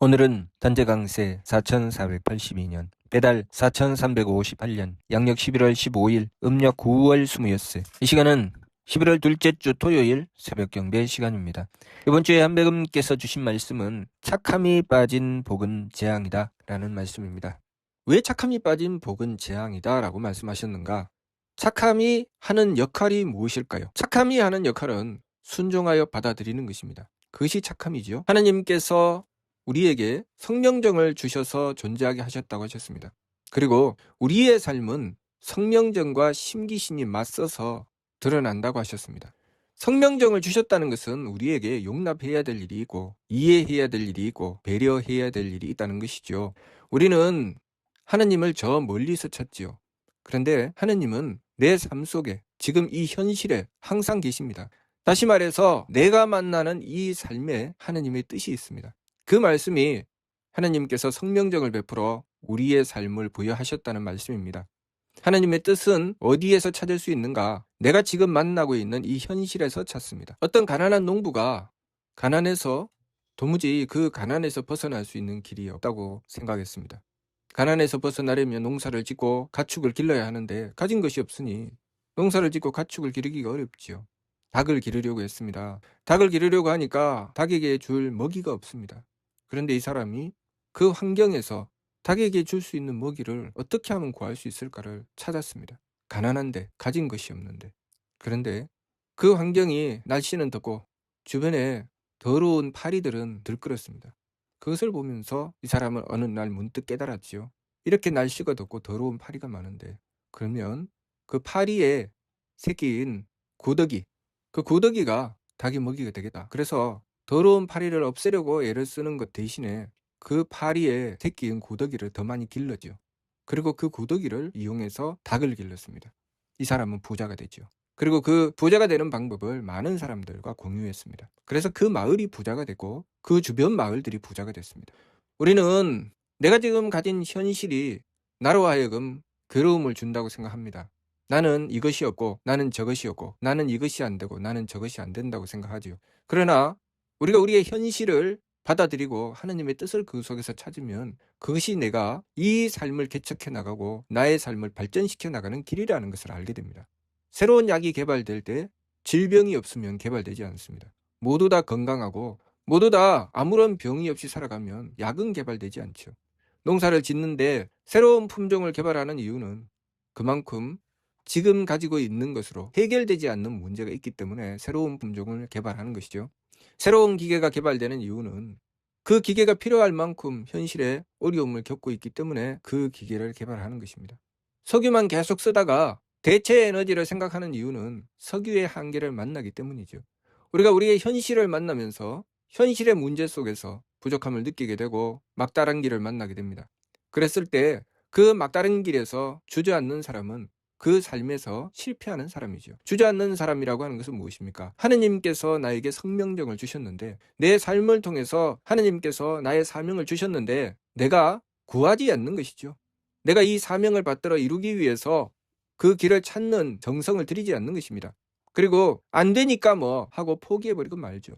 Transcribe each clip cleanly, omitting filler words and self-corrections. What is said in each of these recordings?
오늘은 단재강세 4482년 배달 4358년 양력 11월 15일 음력 9월 20였세. 이 시간은 11월 둘째 주 토요일 새벽 경배 시간입니다. 이번 주에 한배금께서 주신 말씀은 착함이 빠진 복은 재앙이다 라는 말씀입니다. 왜 착함이 빠진 복은 재앙이다 라고 말씀하셨는가? 착함이 하는 역할이 무엇일까요? 착함이 하는 역할은 순종하여 받아들이는 것입니다. 그것이 착함이지요. 하나님께서 우리에게 성령정을 주셔서 존재하게 하셨다고 하셨습니다. 그리고 우리의 삶은 성령정과 심기신이 맞서서 드러난다고 하셨습니다. 성령정을 주셨다는 것은 우리에게 용납해야 될 일이 있고 이해해야 될 일이 있고 배려해야 될 일이 있다는 것이죠. 우리는 하나님을 저 멀리서 찾지요. 그런데 하나님은 내 삶 속에 지금 이 현실에 항상 계십니다. 다시 말해서 내가 만나는 이 삶에 하나님의 뜻이 있습니다. 그 말씀이 하나님께서 성령정을 베풀어 우리의 삶을 부여하셨다는 말씀입니다. 하나님의 뜻은 어디에서 찾을 수 있는가? 내가 지금 만나고 있는 이 현실에서 찾습니다. 어떤 가난한 농부가 가난해서 도무지 그 가난에서 벗어날 수 있는 길이 없다고 생각했습니다. 가난에서 벗어나려면 농사를 짓고 가축을 길러야 하는데 가진 것이 없으니 농사를 짓고 가축을 기르기가 어렵지요. 닭을 기르려고 했습니다. 닭을 기르려고 하니까 닭에게 줄 먹이가 없습니다. 그런데 이 사람이 그 환경에서 닭에게 줄 수 있는 먹이를 어떻게 하면 구할 수 있을까를 찾았습니다. 가난한데 가진 것이 없는데. 그런데 그 환경이 날씨는 덥고 주변에 더러운 파리들은 들끓었습니다. 그것을 보면서 이 사람은 어느 날 문득 깨달았지요. 이렇게 날씨가 덥고 더러운 파리가 많은데 그러면 그 파리에 새끼인 고더기, 그 고더기가 닭의 먹이가 되겠다. 그래서 더러운 파리를 없애려고 애를 쓰는 것 대신에 그 파리에 새끼인 고더기를 더 많이 길러죠. 그리고 그 고더기를 이용해서 닭을 길렀습니다. 이 사람은 부자가 되죠. 그리고 그 부자가 되는 방법을 많은 사람들과 공유했습니다. 그래서 그 마을이 부자가 되고 그 주변 마을들이 부자가 됐습니다. 우리는 내가 지금 가진 현실이 나로 하여금 괴로움을 준다고 생각합니다. 나는 이것이 없고 나는 저것이 없고 나는 이것이 안 되고 나는 저것이 안 된다고 생각하지요. 그러나 우리가 우리의 현실을 받아들이고 하나님의 뜻을 그 속에서 찾으면 그것이 내가 이 삶을 개척해 나가고 나의 삶을 발전시켜 나가는 길이라는 것을 알게 됩니다. 새로운 약이 개발될 때 질병이 없으면 개발되지 않습니다. 모두 다 건강하고 모두 다 아무런 병이 없이 살아가면 약은 개발되지 않죠. 농사를 짓는데 새로운 품종을 개발하는 이유는 그만큼 지금 가지고 있는 것으로 해결되지 않는 문제가 있기 때문에 새로운 품종을 개발하는 것이죠. 새로운 기계가 개발되는 이유는 그 기계가 필요할 만큼 현실에 어려움을 겪고 있기 때문에 그 기계를 개발하는 것입니다. 석유만 계속 쓰다가 대체 에너지를 생각하는 이유는 석유의 한계를 만나기 때문이죠. 우리가 우리의 현실을 만나면서 현실의 문제 속에서 부족함을 느끼게 되고 막다른 길을 만나게 됩니다. 그랬을 때 그 막다른 길에서 주저앉는 사람은 그 삶에서 실패하는 사람이죠. 주저앉는 사람이라고 하는 것은 무엇입니까? 하느님께서 나에게 성명정을 주셨는데 내 삶을 통해서 하느님께서 나의 사명을 주셨는데 내가 구하지 않는 것이죠. 내가 이 사명을 받들어 이루기 위해서 그 길을 찾는 정성을 들이지 않는 것입니다. 그리고 안 되니까 뭐 하고 포기해버리고 말죠.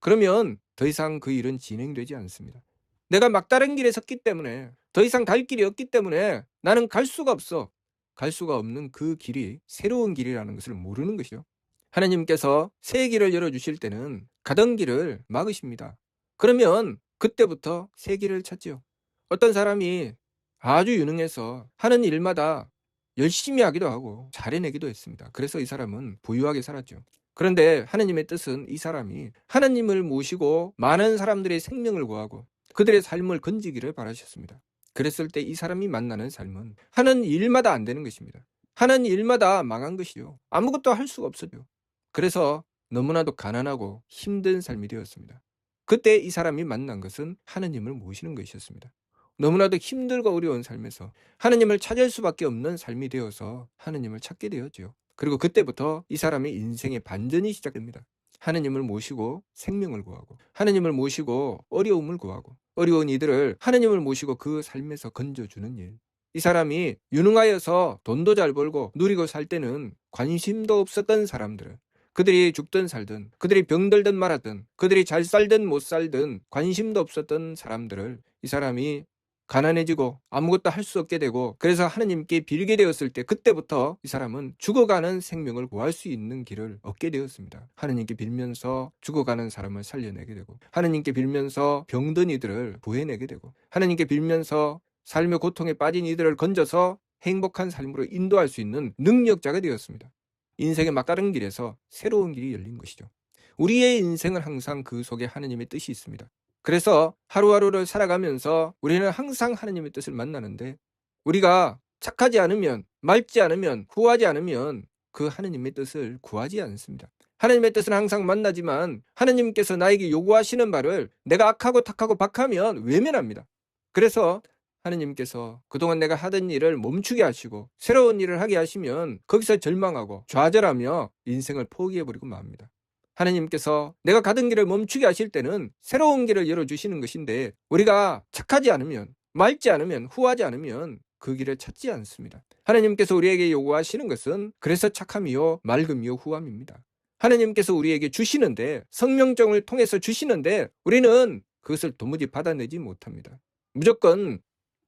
그러면 더 이상 그 일은 진행되지 않습니다. 내가 막다른 길에 섰기 때문에 더 이상 갈 길이 없기 때문에 나는 갈 수가 없어. 갈 수가 없는 그 길이 새로운 길이라는 것을 모르는 것이요. 하나님께서 새 길을 열어주실 때는 가던 길을 막으십니다. 그러면 그때부터 새 길을 찾죠. 어떤 사람이 아주 유능해서 하는 일마다 열심히 하기도 하고 잘해내기도 했습니다. 그래서 이 사람은 부유하게 살았죠. 그런데 하나님의 뜻은 이 사람이 하나님을 모시고 많은 사람들의 생명을 구하고 그들의 삶을 건지기를 바라셨습니다. 그랬을 때 이 사람이 만나는 삶은 하는 일마다 안 되는 것입니다. 하는 일마다 망한 것이요. 아무것도 할 수가 없어요. 그래서 너무나도 가난하고 힘든 삶이 되었습니다. 그때 이 사람이 만난 것은 하나님을 모시는 것이었습니다. 너무나도 힘들고 어려운 삶에서 하나님을 찾을 수밖에 없는 삶이 되어서 하나님을 찾게 되었죠. 그리고 그때부터 이 사람의 인생의 반전이 시작됩니다. 하나님을 모시고 생명을 구하고 하나님을 모시고 어려움을 구하고 어려운 이들을 하나님을 모시고 그 삶에서 건져주는 일. 이 사람이 유능하여서 돈도 잘 벌고 누리고 살 때는 관심도 없었던 사람들은 그들이 죽든 살든, 그들이 병들든 말하든, 그들이 잘 살든 못 살든 관심도 없었던 사람들을 이 사람이 가난해지고 아무것도 할 수 없게 되고, 그래서 하느님께 빌게 되었을 때 그때부터 이 사람은 죽어가는 생명을 구할 수 있는 길을 얻게 되었습니다. 하느님께 빌면서 죽어가는 사람을 살려내게 되고, 하느님께 빌면서 병든 이들을 구해내게 되고, 하느님께 빌면서 삶의 고통에 빠진 이들을 건져서 행복한 삶으로 인도할 수 있는 능력자가 되었습니다. 인생의 막다른 길에서 새로운 길이 열린 것이죠. 우리의 인생은 항상 그 속에 하느님의 뜻이 있습니다. 그래서 하루하루를 살아가면서 우리는 항상 하느님의 뜻을 만나는데, 우리가 착하지 않으면, 맑지 않으면, 후하지 않으면 그 하느님의 뜻을 구하지 않습니다. 하느님의 뜻은 항상 만나지만 하느님께서 나에게 요구하시는 바를 내가 악하고 탁하고 박하면 외면합니다. 그래서 하느님께서 그동안 내가 하던 일을 멈추게 하시고 새로운 일을 하게 하시면 거기서 절망하고 좌절하며 인생을 포기해버리고 맙니다. 하느님께서 내가 가던 길을 멈추게 하실 때는 새로운 길을 열어주시는 것인데, 우리가 착하지 않으면, 맑지 않으면, 후하지 않으면 그 길을 찾지 않습니다. 하느님께서 우리에게 요구하시는 것은 그래서 착함이요 맑음이요 후함입니다. 하느님께서 우리에게 주시는데, 성령정을 통해서 주시는데 우리는 그것을 도무지 받아내지 못합니다. 무조건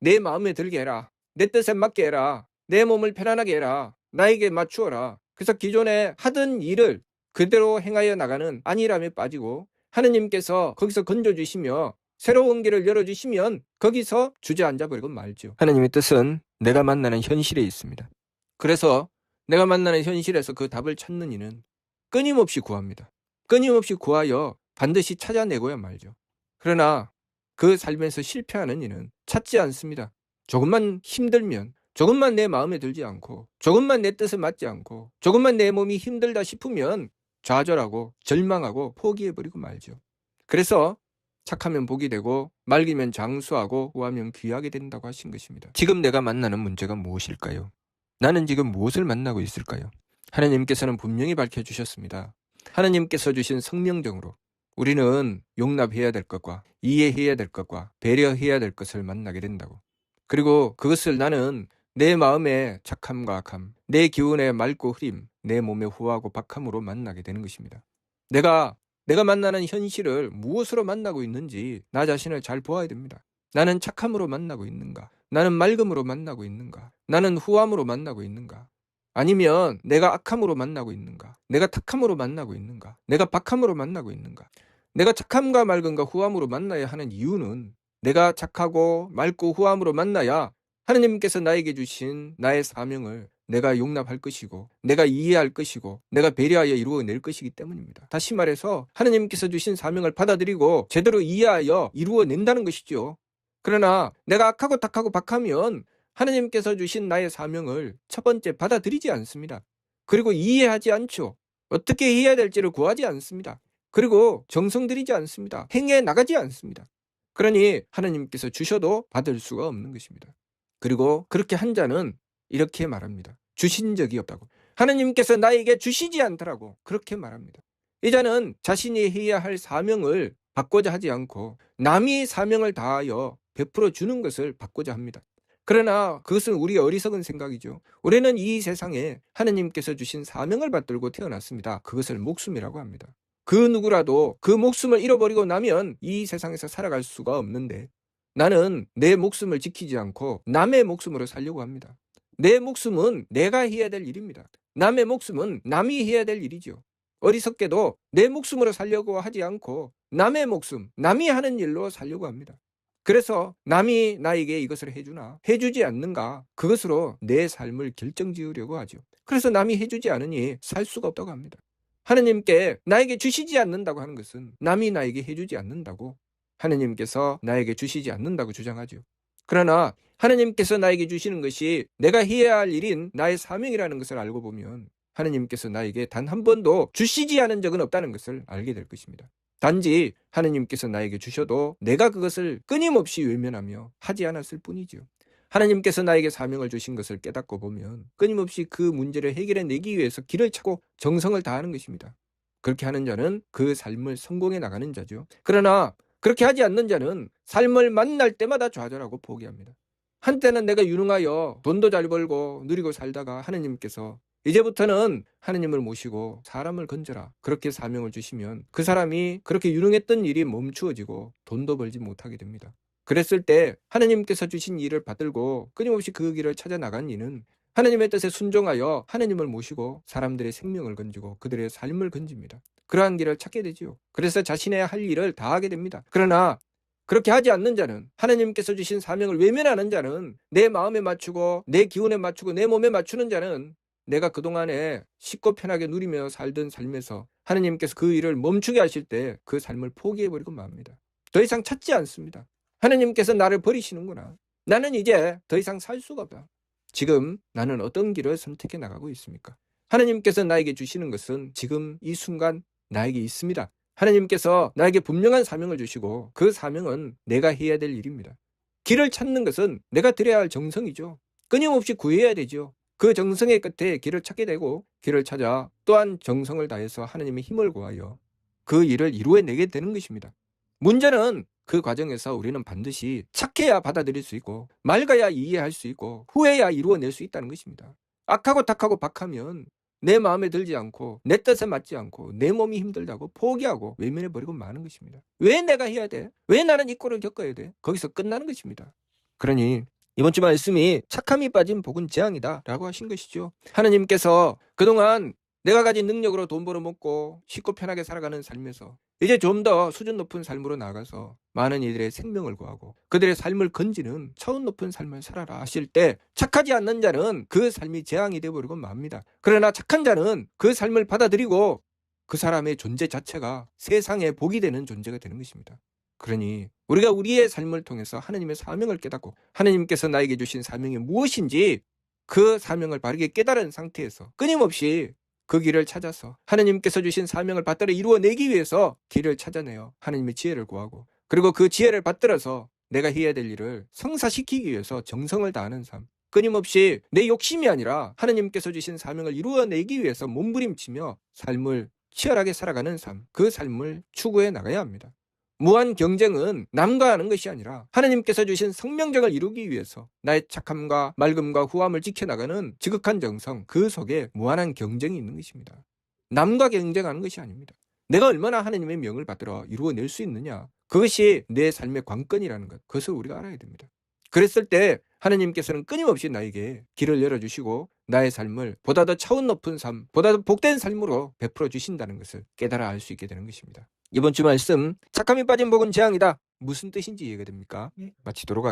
내 마음에 들게 해라, 내 뜻에 맞게 해라, 내 몸을 편안하게 해라, 나에게 맞추어라. 그래서 기존에 하던 일을 그대로 행하여 나가는 안일함에 빠지고, 하느님께서 거기서 건져주시며 새로운 길을 열어주시면 거기서 주저앉아 버리고 말죠. 하느님의 뜻은 내가 만나는 현실에 있습니다. 그래서 내가 만나는 현실에서 그 답을 찾는 이는 끊임없이 구합니다. 끊임없이 구하여 반드시 찾아내고야 말죠. 그러나 그 삶에서 실패하는 이는 찾지 않습니다. 조금만 힘들면, 조금만 내 마음에 들지 않고, 조금만 내 뜻에 맞지 않고, 조금만 내 몸이 힘들다 싶으면 좌절하고 절망하고 포기해버리고 말죠. 그래서 착하면 복이 되고 맑으면 장수하고 후하면 귀하게 된다고 하신 것입니다. 지금 내가 만나는 문제가 무엇일까요? 나는 지금 무엇을 만나고 있을까요? 하나님께서는 분명히 밝혀주셨습니다. 하나님께서 주신 성령정으로 우리는 용납해야 될 것과 이해해야 될 것과 배려해야 될 것을 만나게 된다고. 그리고 그것을 나는 내 마음의 착함과 악함, 내 기운의 맑고 흐림, 내 몸의 후하고 박함으로 만나게 되는 것입니다. 내가 만나는 현실을 무엇으로 만나고 있는지 나 자신을 잘 보아야 됩니다. 나는 착함으로 만나고 있는가? 나는 맑음으로 만나고 있는가? 나는 후함으로 만나고 있는가? 아니면 내가 악함으로 만나고 있는가? 내가 탁함으로 만나고 있는가? 내가 박함으로 만나고 있는가? 내가 착함과 맑음과 후함으로 만나야 하는 이유는, 내가 착하고 맑고 후함으로 만나야 하느님께서 나에게 주신 나의 사명을 내가 용납할 것이고, 내가 이해할 것이고, 내가 배려하여 이루어낼 것이기 때문입니다. 다시 말해서 하느님께서 주신 사명을 받아들이고 제대로 이해하여 이루어낸다는 것이죠. 그러나 내가 악하고 탁하고 박하면 하느님께서 주신 나의 사명을 첫 번째 받아들이지 않습니다. 그리고 이해하지 않죠. 어떻게 해야 될지를 구하지 않습니다. 그리고 정성 들이지 않습니다. 행해 나가지 않습니다. 그러니 하느님께서 주셔도 받을 수가 없는 것입니다. 그리고 그렇게 한 자는 이렇게 말합니다. 주신 적이 없다고. 하느님께서 나에게 주시지 않더라고. 그렇게 말합니다. 이 자는 자신이 해야 할 사명을 받고자 하지 않고 남이 사명을 다하여 베풀어 주는 것을 받고자 합니다. 그러나 그것은 우리의 어리석은 생각이죠. 우리는 이 세상에 하느님께서 주신 사명을 받들고 태어났습니다. 그것을 목숨이라고 합니다. 그 누구라도 그 목숨을 잃어버리고 나면 이 세상에서 살아갈 수가 없는데, 나는 내 목숨을 지키지 않고 남의 목숨으로 살려고 합니다. 내 목숨은 내가 해야 될 일입니다. 남의 목숨은 남이 해야 될 일이죠. 어리석게도 내 목숨으로 살려고 하지 않고 남의 목숨, 남이 하는 일로 살려고 합니다. 그래서 남이 나에게 이것을 해주나 해주지 않는가, 그것으로 내 삶을 결정지으려고 하죠. 그래서 남이 해주지 않으니 살 수가 없다고 합니다. 하느님께 나에게 주시지 않는다고 하는 것은 남이 나에게 해주지 않는다고, 하느님께서 나에게 주시지 않는다고 주장하죠. 그러나 하느님께서 나에게 주시는 것이 내가 해야 할 일인 나의 사명이라는 것을 알고 보면 하느님께서 나에게 단 한 번도 주시지 않은 적은 없다는 것을 알게 될 것입니다. 단지 하느님께서 나에게 주셔도 내가 그것을 끊임없이 외면하며 하지 않았을 뿐이죠. 하느님께서 나에게 사명을 주신 것을 깨닫고 보면 끊임없이 그 문제를 해결해내기 위해서 길을 찾고 정성을 다하는 것입니다. 그렇게 하는 자는 그 삶을 성공해 나가는 자죠. 그러나 그렇게 하지 않는 자는 삶을 만날 때마다 좌절하고 포기합니다. 한때는 내가 유능하여 돈도 잘 벌고 누리고 살다가 하느님께서 이제부터는 하느님을 모시고 사람을 건져라. 그렇게 사명을 주시면 그 사람이 그렇게 유능했던 일이 멈추어지고 돈도 벌지 못하게 됩니다. 그랬을 때 하느님께서 주신 일을 받들고 끊임없이 그 길을 찾아 나간 이는 하느님의 뜻에 순종하여 하느님을 모시고 사람들의 생명을 건지고 그들의 삶을 건집니다. 그러한 길을 찾게 되지요. 그래서 자신의 할 일을 다 하게 됩니다. 그러나 그렇게 하지 않는 자는, 하느님께서 주신 사명을 외면하는 자는, 내 마음에 맞추고 내 기운에 맞추고 내 몸에 맞추는 자는 내가 그동안에 쉽고 편하게 누리며 살던 삶에서 하느님께서 그 일을 멈추게 하실 때 그 삶을 포기해버리고 맙니다. 더 이상 찾지 않습니다. 하느님께서 나를 버리시는구나. 나는 이제 더 이상 살 수가 없다. 지금 나는 어떤 길을 선택해 나가고 있습니까? 하느님께서 나에게 주시는 것은 지금 이 순간 나에게 있습니다. 하느님께서 나에게 분명한 사명을 주시고 그 사명은 내가 해야 될 일입니다. 길을 찾는 것은 내가 드려야 할 정성이죠. 끊임없이 구해야 되죠. 그 정성의 끝에 길을 찾게 되고 길을 찾아 또한 정성을 다해서 하느님의 힘을 구하여 그 일을 이루어내게 되는 것입니다. 문제는 그 과정에서 우리는 반드시 착해야 받아들일 수 있고 맑아야 이해할 수 있고 후회야 이루어낼 수 있다는 것입니다. 악하고 탁하고 박하면 내 마음에 들지 않고 내 뜻에 맞지 않고 내 몸이 힘들다고 포기하고 외면해버리고 마는 것입니다. 왜 내가 해야 돼? 왜 나는 이 꼴을 겪어야 돼? 거기서 끝나는 것입니다. 그러니 이번 주 말씀이 착함이 빠진 복은 재앙이다 라고 하신 것이죠. 하느님께서 그동안 내가 가진 능력으로 돈 벌어먹고 쉽고 편하게 살아가는 삶에서 이제 좀 더 수준 높은 삶으로 나가서 많은 이들의 생명을 구하고 그들의 삶을 건지는 차원 높은 삶을 살아라 하실 때 착하지 않는 자는 그 삶이 재앙이 되어버리고 맙니다. 그러나 착한 자는 그 삶을 받아들이고 그 사람의 존재 자체가 세상에 복이 되는 존재가 되는 것입니다. 그러니 우리가 우리의 삶을 통해서 하느님의 사명을 깨닫고 하느님께서 나에게 주신 사명이 무엇인지 그 사명을 바르게 깨달은 상태에서 끊임없이 그 길을 찾아서 하느님께서 주신 사명을 받들어 이루어내기 위해서 길을 찾아내어 하느님의 지혜를 구하고 그리고 그 지혜를 받들어서 내가 해야 될 일을 성사시키기 위해서 정성을 다하는 삶, 끊임없이 내 욕심이 아니라 하느님께서 주신 사명을 이루어내기 위해서 몸부림치며 삶을 치열하게 살아가는 삶, 그 삶을 추구해 나가야 합니다. 무한 경쟁은 남과 하는 것이 아니라 하느님께서 주신 성명정을 이루기 위해서 나의 착함과 맑음과 후함을 지켜나가는 지극한 정성, 그 속에 무한한 경쟁이 있는 것입니다. 남과 경쟁하는 것이 아닙니다. 내가 얼마나 하느님의 명을 받들어 이루어낼 수 있느냐, 그것이 내 삶의 관건이라는 것, 그것을 우리가 알아야 됩니다. 그랬을 때 하느님께서는 끊임없이 나에게 길을 열어주시고 나의 삶을 보다 더 차원 높은 삶, 보다 더 복된 삶으로 베풀어 주신다는 것을 깨달아 알 수 있게 되는 것입니다. 이번 주 말씀, 착함이 빠진 복은 재앙이다. 무슨 뜻인지 이해가 됩니까? 마치도록 하겠습니다.